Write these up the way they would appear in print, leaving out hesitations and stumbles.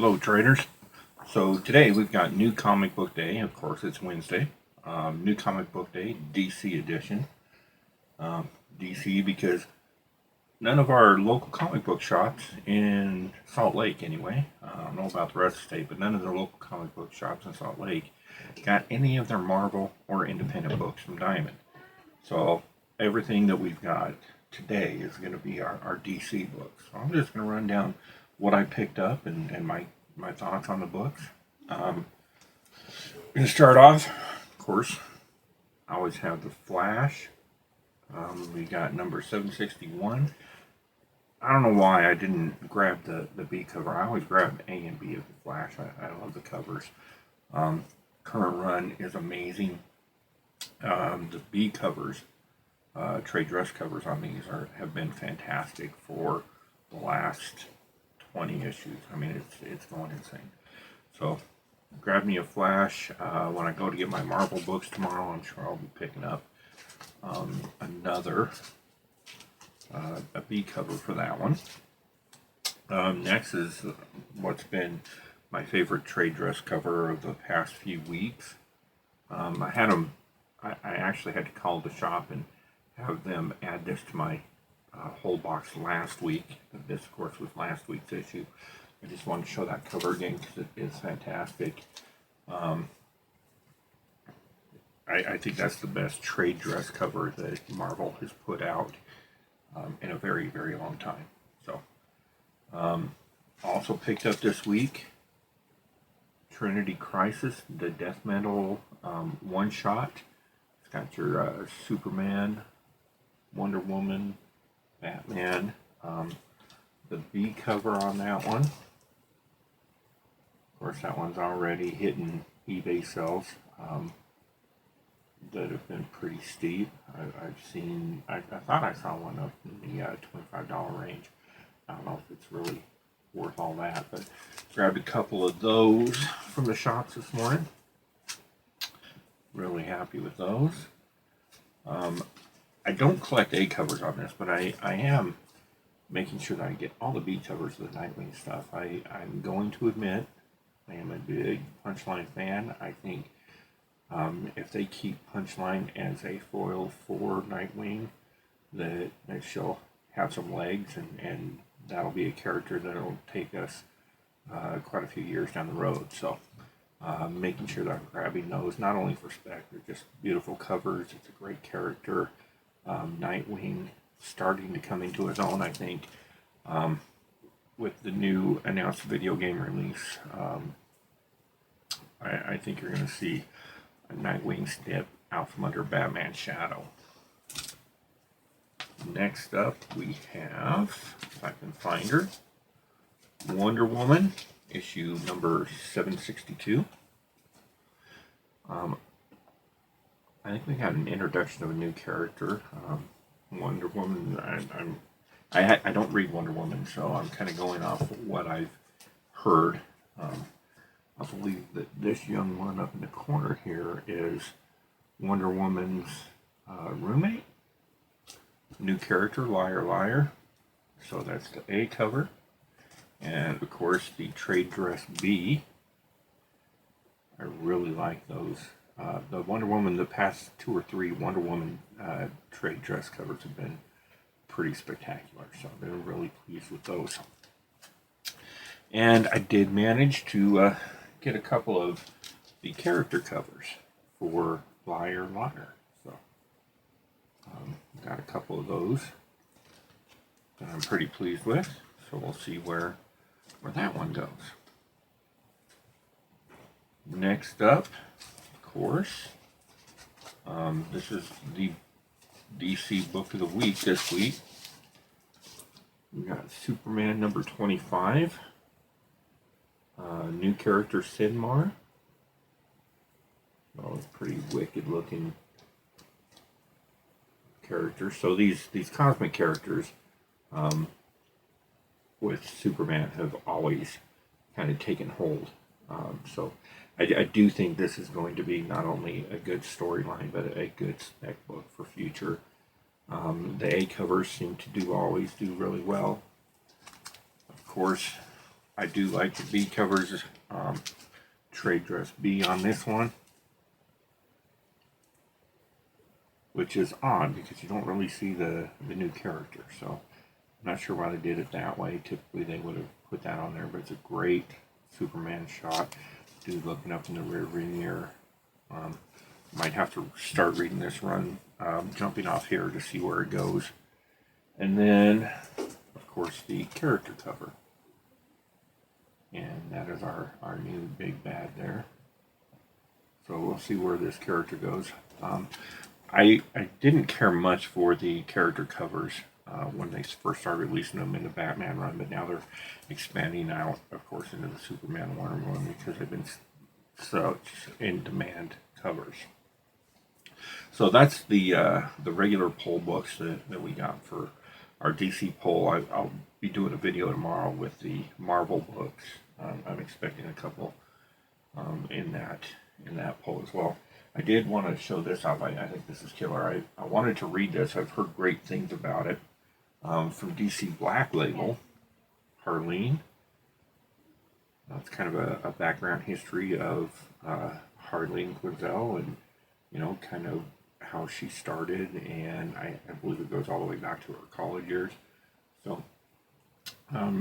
Hello traders. So today we've got New Comic Book Day. Of course it's Wednesday. New Comic Book Day, DC edition. DC because none of our local comic book shops in Salt Lake anyway, I don't know about the rest of the state, but none of the local comic book shops in Salt Lake got any of their Marvel or independent books from Diamond. So everything that we've got today is going to be our DC books. So I'm just going to run down what I picked up and my thoughts on the books. I'm going to start off, of course, I always have the Flash. We got number 761. I don't know why I didn't grab the B cover. I always grab A and B of the Flash. I love the covers. Current run is amazing. The B covers, trade dress covers on these have been fantastic for the last 20 issues. I mean, it's going insane. So grab me a Flash. When I go to get my Marvel books tomorrow, I'm sure I'll be picking up another a B cover for that one. Next is what's been my favorite trade dress cover of the past few weeks. I had them. I actually had to call the shop and have them add this to my whole box last week. This, of course, was last week's issue. I just wanted to show that cover again because it is fantastic. I think that's the best trade dress cover that Marvel has put out in a very, very long time. So, also picked up this week Trinity Crisis, the Death Metal one-shot. It's got your Superman, Wonder Woman, Batman. The B cover on that one. Of course, that one's already hitting eBay sales that have been pretty steep. I've seen, I thought I saw one up in the $25 range. I don't know if it's really worth all that, but grabbed a couple of those from the shops this morning. Really happy with those. I don't collect A covers on this, but I am making sure that I get all the B covers of the Nightwing stuff. I'm going to admit I am a big Punchline fan. I think if they keep Punchline as a foil for Nightwing, that she'll have some legs, and that'll be a character that'll take us quite a few years down the road. So making sure that I'm grabbing those, not only for spec, they're just beautiful covers. It's a great character. Nightwing starting to come into his own, I think, with the new announced video game release. I think you're going to see a Nightwing step out from under Batman's shadow. Next up, we have, if I can find her, Wonder Woman, issue number 762. I think we had an introduction of a new character, Wonder Woman. I don't read Wonder Woman, so I'm kind of going off of what I've heard. I believe that this young one up in the corner here is Wonder Woman's roommate. New character, Liar Liar. So that's the A cover. And of course the trade dress B. I really like those. The Wonder Woman, the past 2 or 3 Wonder Woman trade dress covers have been pretty spectacular. So I've been really pleased with those. And I did manage to get a couple of the character covers for Liar Liar. So got a couple of those that I'm pretty pleased with. So we'll see where that one goes. Next up, of course, this is the DC book of the week this week. We got Superman number 25. New character Sinmar. Oh, pretty wicked looking character. So these cosmic characters with Superman have always kind of taken hold. So I do think this is going to be not only a good storyline, but a good spec book for future. The A covers seem to always do really well. Of course, I do like the B covers, trade dress B on this one, which is odd because you don't really see the new character. So I'm not sure why they did it that way. Typically they would have put that on there, but it's a great Superman shot. Dude looking up in the rear mirror. Might have to start reading this run, jumping off here to see where it goes. And then, of course, the character cover. And that is our new big bad there. So we'll see where this character goes. I didn't care much for the character covers when they first started releasing them in the Batman run, but now they're expanding out, of course, into the Superman Wonder Woman because they've been such in-demand covers. So that's the regular poll books that we got for our DC poll. I'll be doing a video tomorrow with the Marvel books. I'm expecting a couple in that poll as well. I did want to show this off. I think this is killer. I wanted to read this. I've heard great things about it from DC Black Label. Harleen. It's kind of a background history of Harleen Quinzel and, you know, kind of how she started, and I believe it goes all the way back to her college years. So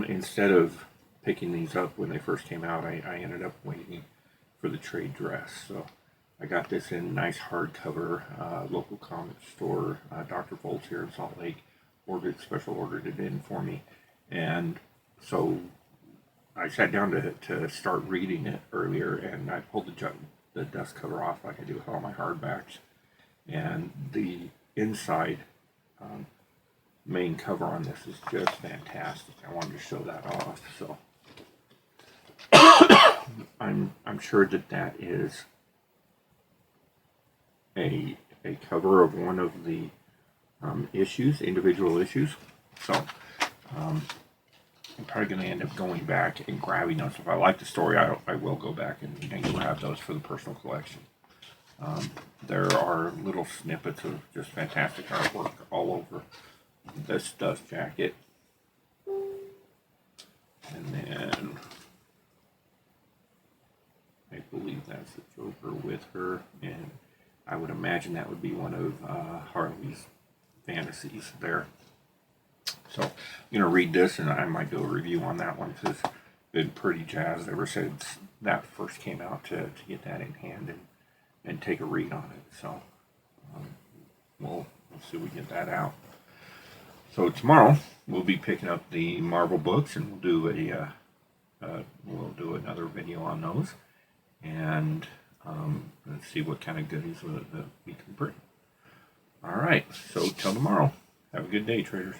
instead of picking these up when they first came out, I ended up waiting for the trade dress. So I got this in nice hardcover, local comic store, Dr. Volts here in Salt Lake, special ordered it in for me. And so I sat down to start reading it earlier, and I pulled the dust cover off like I do with all my hardbacks. And the inside main cover on this is just fantastic. I wanted to show that off. So I'm sure that is a cover of one of the individual issues. So I'm probably going to end up going back and grabbing those. If I like the story, I will go back and grab those for the personal collection. There are little snippets of just fantastic artwork all over this dust jacket. And then I believe that's the Joker with her, and I would imagine that would be one of Harley's fantasies there. So I'm going to read this, and I might do a review on that one because I've been pretty jazzed ever since that first came out to get that in hand and take a read on it. So we'll see if we get that out. So tomorrow we'll be picking up the Marvel books, and we'll do another video on those, and let's see what kind of goodies that we can bring. All right, so till tomorrow. Have a good day, traders.